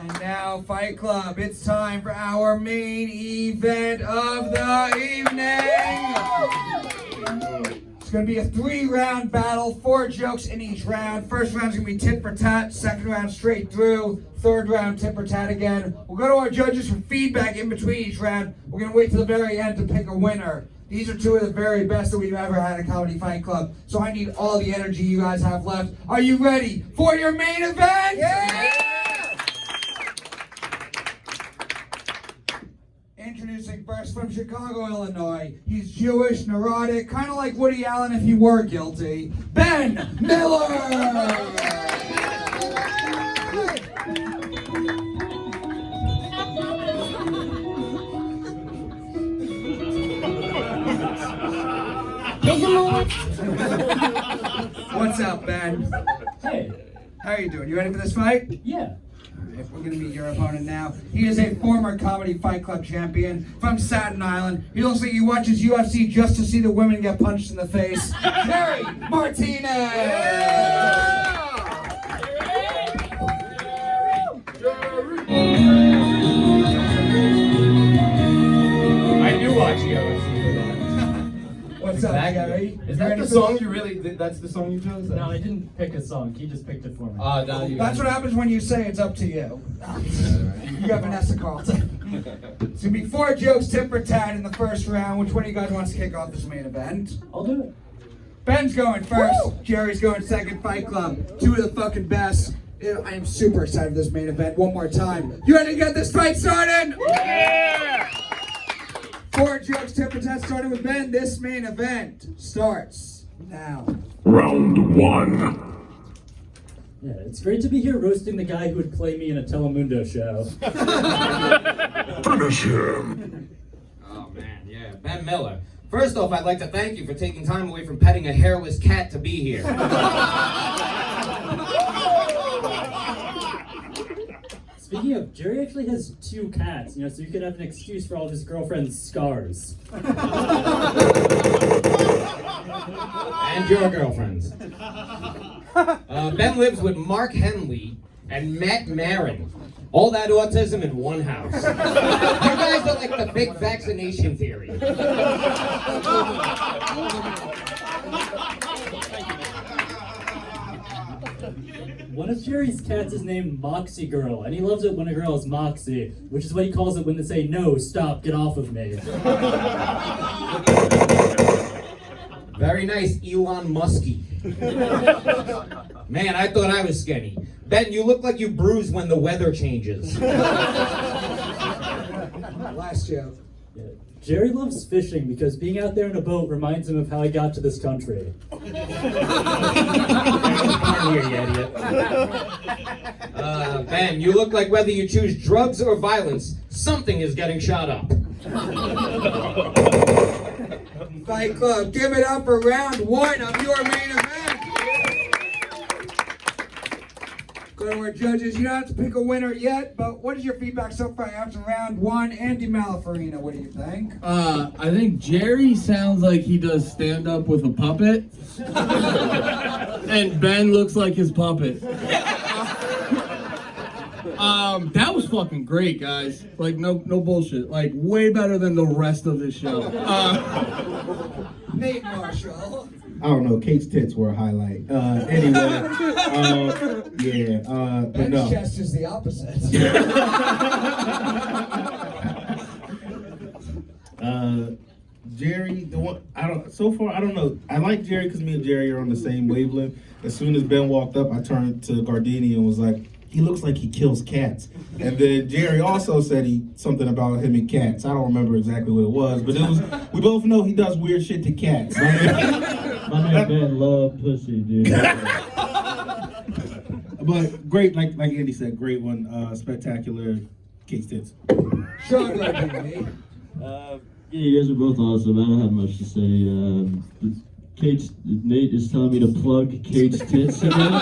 And now, Fight Club, it's time for our main event of the evening. It's going to be a 3-round battle, 4 jokes in each round. First round's going to be tit for tat, second round straight through, third round tit for tat again. We'll go to our judges for feedback in between each round. We're going to wait till the very end to pick a winner. These are 2 of the very best that we've ever had at Comedy Fight Club, so I need all the energy you guys have left. Are you ready for your main event? Yeah! Introducing first from Chicago, Illinois. He's Jewish, neurotic, kind of like Woody Allen if he were guilty. Ben Miller! What's up, Ben? Hey. How are you doing? You ready for this fight? Yeah. Alright, we're gonna meet your opponent now. He is a former Comedy Fight Club champion from Staten Island. He looks like he watches UFC just to see the women get punched in the face. Jerry Martinez! I do watch UFC. What's up, Jerry? Is that the song you really? That's the song you chose? No, I didn't pick a song. He just picked it for me. Oh, no, you That's what happens when you say it's up to you. You got Vanessa Carlton. It's gonna be 4 jokes, tit for tat in the first round. Which one of you guys wants to kick off this main event? I'll do it. Ben's going first. Woo! Jerry's going second. Fight Club. 2 of the fucking best. I am super excited for this main event. One more time. You ready to get this fight started? Yeah! 4 jokes, tit for tat, starting with Ben. This main event starts now. Round 1. Yeah, it's great to be here roasting the guy who would play me in a Telemundo show. Finish him. Oh man, yeah, Ben Miller. First off, I'd like to thank you for taking time away from petting a hairless cat to be here. Speaking of, Jerry actually has 2 cats, so you could have an excuse for all of his girlfriend's scars. And your girlfriends. Ben lives with Mark Henley and Matt Marin. All that autism in one house. You guys are like the big vaccination theory. One of Jerry's cats is named Moxie Girl, and he loves it when a girl is Moxie, which is what he calls it when they say, "No, stop, get off of me." Very nice, Elon Muskie. Man, I thought I was skinny. Ben, you look like you bruise when the weather changes. Last joke. Yeah. Jerry loves fishing because being out there in a boat reminds him of how he got to this country. Here, you idiot. Ben, you look like whether you choose drugs or violence, something is getting shot up. Fight Club, give it up for round 1 of your main event. Go to our judges. You don't have to pick a winner yet, but what is your feedback so far after round 1? Andy Malafarina, what do you think? I think Jerry sounds like he does stand-up with a puppet. And Ben looks like his puppet. That was fucking great, guys. Like, no bullshit. Like, way better than the rest of this show. Nate Marshall. I don't know. Kate's tits were a highlight. Anyway, but Ben's no. chest is the opposite. Jerry, the one I don't. So far, I don't know. I like Jerry because me and Jerry are on the same wavelength. As soon as Ben walked up, I turned to Gardini and was like, "He looks like he kills cats." And then Jerry also said something about him and cats. I don't remember exactly what it was, but it was. We both know he does weird shit to cats. My man Ben loved pussy, dude. But great, like Andy said, great one, spectacular. Kate's tits. Sean Gardini. Yeah, you guys are both awesome. I don't have much to say. Nate is telling me to plug Kate's tits again.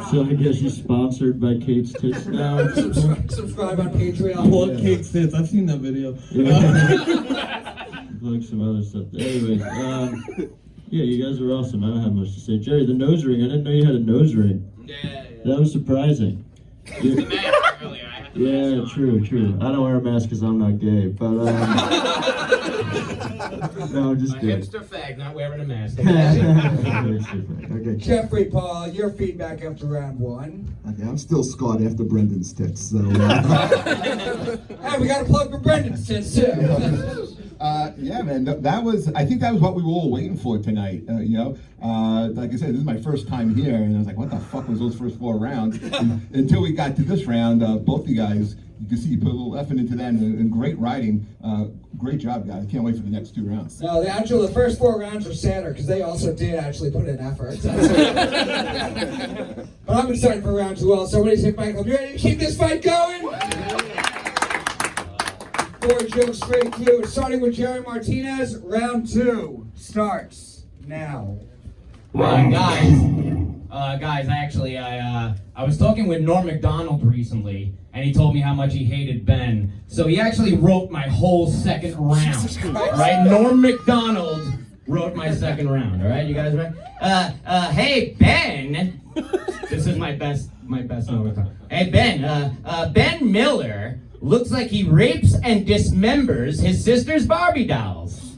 So I guess you're sponsored by Kate's tits now. Subscribe on Patreon. Plug Kate's tits. I've seen that video. Plug some other stuff. Anyways, yeah, you guys are awesome. I don't have much to say. Jerry, the nose ring. I didn't know you had a nose ring. Yeah. That was surprising. Yeah, true. I don't wear a mask because I'm not gay, but no, I'm just A kidding. hipster fag not wearing a mask. Okay. Jeffrey Paul, your feedback after round one. Okay, I'm still scarred after Brendan's tits, so. Hey, we got a plug for Brendan's tits too. Yeah, man, I think that was what we were all waiting for tonight, like I said, this is my first time here, and I was like, what the fuck was those first 4 rounds? And until we got to this round, both you guys, you can see you put a little effort into that, and great riding. Great job, guys. I can't wait for the next 2 rounds. No, the first 4 rounds are sadder because they also did actually put in effort. But I'm excited for round 2 also. What do you think, Michael? You ready to keep this fight going? 4 jokes straight through. Starting with Jerry Martinez, round 2 starts now. Guys, actually, I was talking with Norm Macdonald recently, and he told me how much he hated Ben. So he actually wrote my whole second round. Right? Norm Macdonald wrote my second round. All right, you guys ready? Hey Ben, this is my best Norm Macdonald. Hey Ben, Ben Miller looks like he rapes and dismembers his sister's Barbie dolls.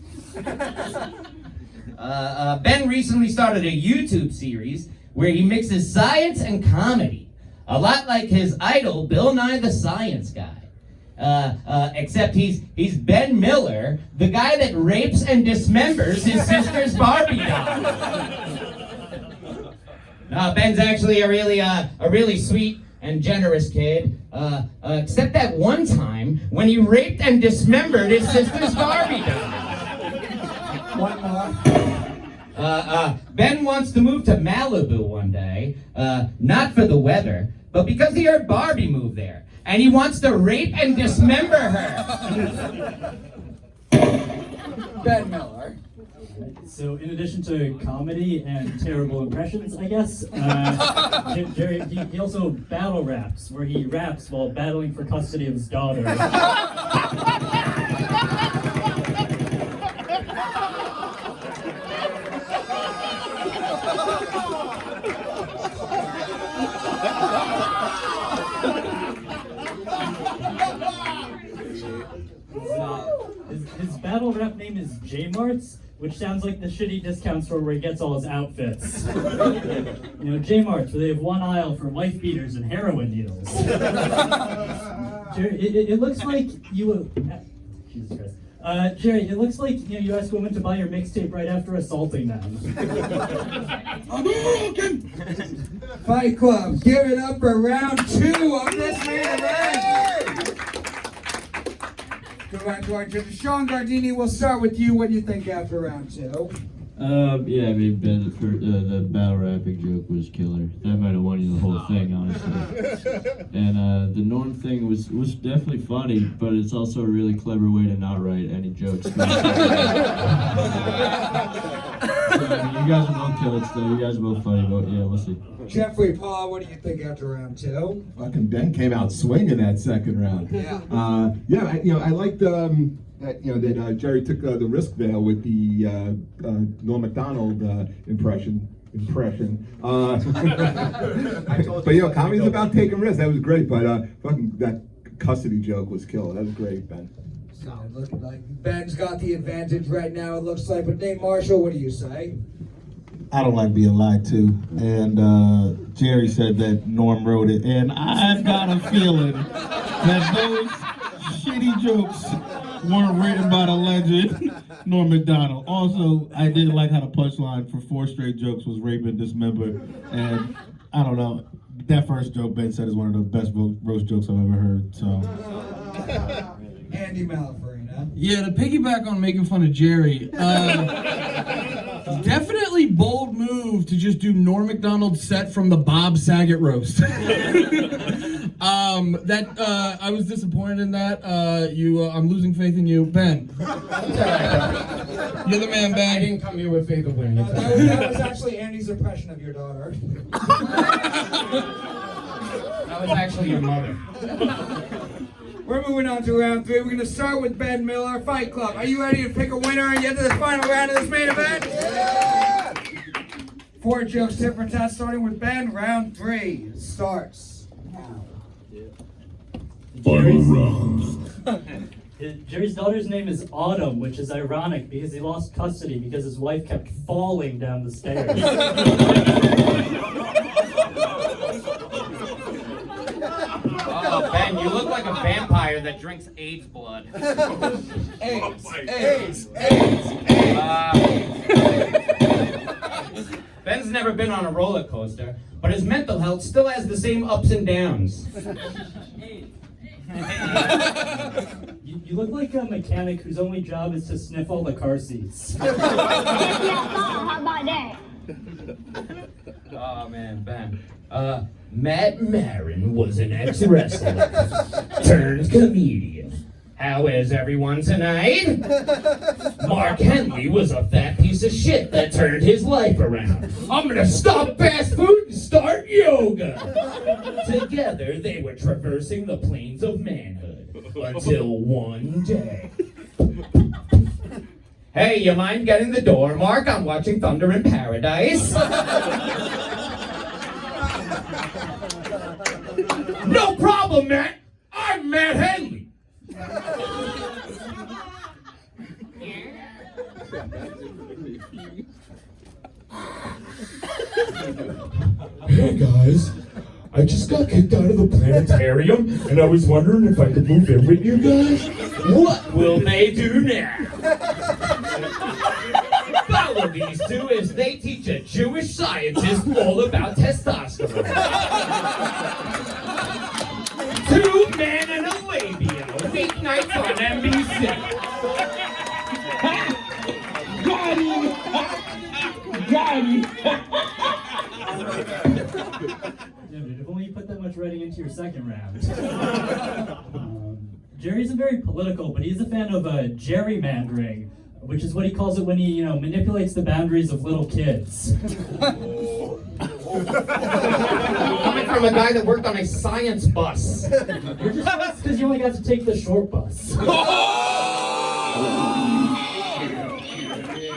Ben recently started a YouTube series where he mixes science and comedy, a lot like his idol, Bill Nye the Science Guy. Except he's Ben Miller, the guy that rapes and dismembers his sister's Barbie doll. Ben's actually a really sweet and generous kid, except that one time when he raped and dismembered his sister's Barbie doll. One more. Ben wants to move to Malibu one day, not for the weather, but because he heard Barbie move there, and he wants to rape and dismember her. Ben Miller. So in addition to comedy and terrible impressions, I guess, Jerry, he also battle raps, where he raps while battling for custody of his daughter. His battle rap name is J-Marts, which sounds like the shitty discount store where he gets all his outfits. J-Marts, where they have one aisle for wife beaters and heroin needles. Jerry, it looks like you... Jesus Christ. Jerry, it looks like you asked women to buy your mixtape right after assaulting them. Fight Club, give it up for round 2 of this main event. Go back to our judges. Sean Gardini, we'll start with you. What do you think after round 2? Yeah, I mean, Ben, the battle rapping joke was killer. That might have won you the whole thing, honestly. And the Norm thing was definitely funny, but it's also a really clever way to not write any jokes. You guys are both killers, though. You guys are both funny, but yeah, we'll see. Jeffrey Paul, what do you think after round 2? Fucking Ben came out swinging that second round. Yeah. I liked that Jerry took the risk there with the Norm Macdonald impression. But comedy's about taking risks. That was great. But fucking that custody joke was killer. That was great, Ben. So it looked like Ben's got the advantage right now, it looks like. But Nate Marshall, what do you say? I don't like being lied to, and Jerry said that Norm wrote it, and I've got a feeling that those shitty jokes weren't written by the legend Norm Macdonald. Also, I didn't like how the punchline for 4 straight jokes was rape and dismember, and I don't know, that first joke Ben said is one of the best roast jokes I've ever heard, so. Andy Malafarina. Yeah, to piggyback on making fun of Jerry, definitely bold move to just do Norm Macdonald's set from the Bob Saget roast. I was disappointed in that. I'm losing faith in you, Ben. You're the man, Ben. I didn't come here with faith of winning. That was actually Andy's impression of your daughter. That was actually your mother. We're moving on to round 3. We're going to start with Ben Miller, Fight Club. Are you ready to pick a winner and get to the final round of this main event? Yeah! 4 jokes, tit for tat, starting with Ben. Round 3 starts now. Jerry's daughter's name is Autumn, which is ironic because he lost custody because his wife kept falling down the stairs. Oh, Ben, you look like a vampire that drinks AIDS blood. AIDS. Ben's never been on a roller coaster, but his mental health still has the same ups and downs. You look like a mechanic whose only job is to sniff all the car seats. How about that? Oh man, Ben. Matt Marin was an ex-wrestler turned comedian. How is everyone tonight? Mark Henley was a fat piece of shit that turned his life around. I'm gonna stop fast food and start yoga. Together they were traversing the plains of manhood until one day. Hey, you mind getting the door, Mark? I'm watching Thunder in Paradise. No problem, Matt. I'm Matt Henley. Hey guys, I just got kicked out of the planetarium and I was wondering if I could move in with you guys. What will they do now? Follow these two as they teach a Jewish scientist all about testosterone. 2 Men and a Labia, weeknights on NBC. Yeah, but if only you put that much writing into your second round. Jerry isn't very political, but he's a fan of gerrymandering, which is what he calls it when he, manipulates the boundaries of little kids. Coming from a guy that worked on a science bus. You're just because you only got to take the short bus.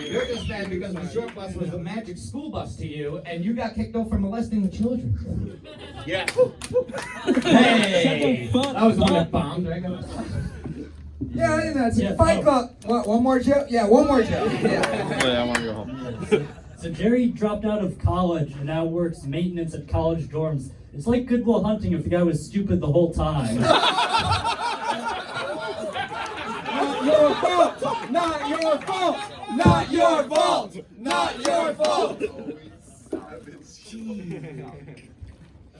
You're just mad because the short bus was the magic school bus to you, and you got kicked out for molesting the children. Yeah. Hey! That was the one that bombed, right? Yeah, I think that's Yeah, it. Fight oh. Club. What, one more joke? Yeah, one more joke. Yeah. I want to go home. So Jerry dropped out of college and now works maintenance at college dorms. It's like Good Will Hunting if the guy was stupid the whole time. Not your fault. Not your fault. Not your fault. Not your fault.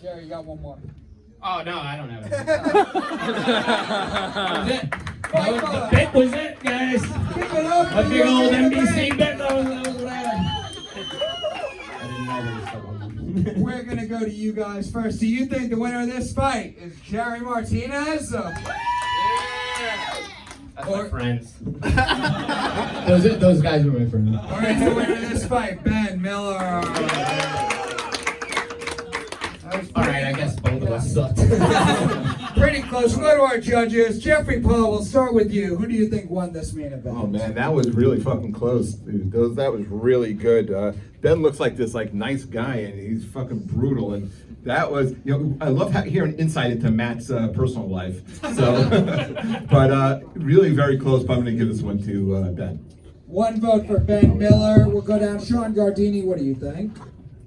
Jerry, you got one more. Oh, no, I don't have it. Fight The Club. bit was it, guys. Give it up A for big your old man. NBC bit. That was loud. We're gonna go to you guys first. Do you think the winner of this fight is Jerry Martinez? That's Or- my friends. those guys were my friends. Or is the winner of this fight Ben Miller? All right, I guess both of us sucked. Pretty close. We'll go to our judges. Jeffrey Paul, we'll start with you. Who do you think won this main event? Oh man, that was really fucking close, dude. That was really good. Ben looks like this nice guy, and he's fucking brutal. And that was, I love hearing insight into Matt's personal life. So, but really very close. But I'm gonna give this one to Ben. One vote for Ben Miller. We'll go down. Sean Gardini, what do you think?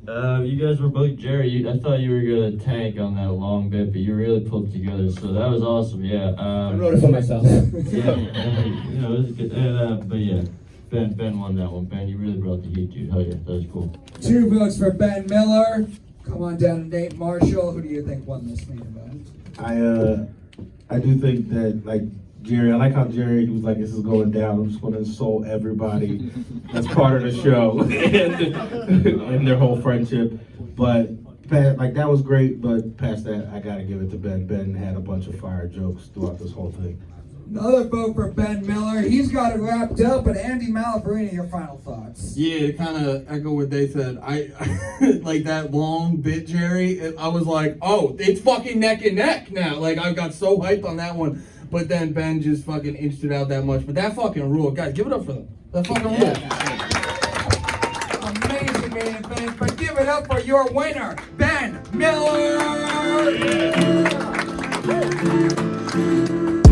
You guys were both Jerry. I thought you were gonna tank on that long bit, but you really pulled together. So that was awesome. Yeah. I wrote it for myself. Yeah. It was good. But yeah, Ben won that one. Ben, you really brought the heat, dude. Hell yeah, that was cool. 2 votes for Ben Miller. Come on down to Nate Marshall. Who do you think won this main event? I do think that, like, Jerry, I like how Jerry was like, this is going down. I'm just going to insult everybody that's part of the show and their whole friendship. But, that was great. But past that, I got to give it to Ben. Ben had a bunch of fire jokes throughout this whole thing. Another vote for Ben Miller. He's got it wrapped up. But Andy Malafarini, your final thoughts? Yeah, kind of echo what they said. I like that long bit, Jerry. I was like, oh, it's fucking neck and neck now. Like, I got so hyped on that one. But then Ben just fucking inched it out that much. But that fucking ruled. Guys, give it up for them. That fucking ruled. Amazing main event. But give it up for your winner, Ben Miller. Thank you.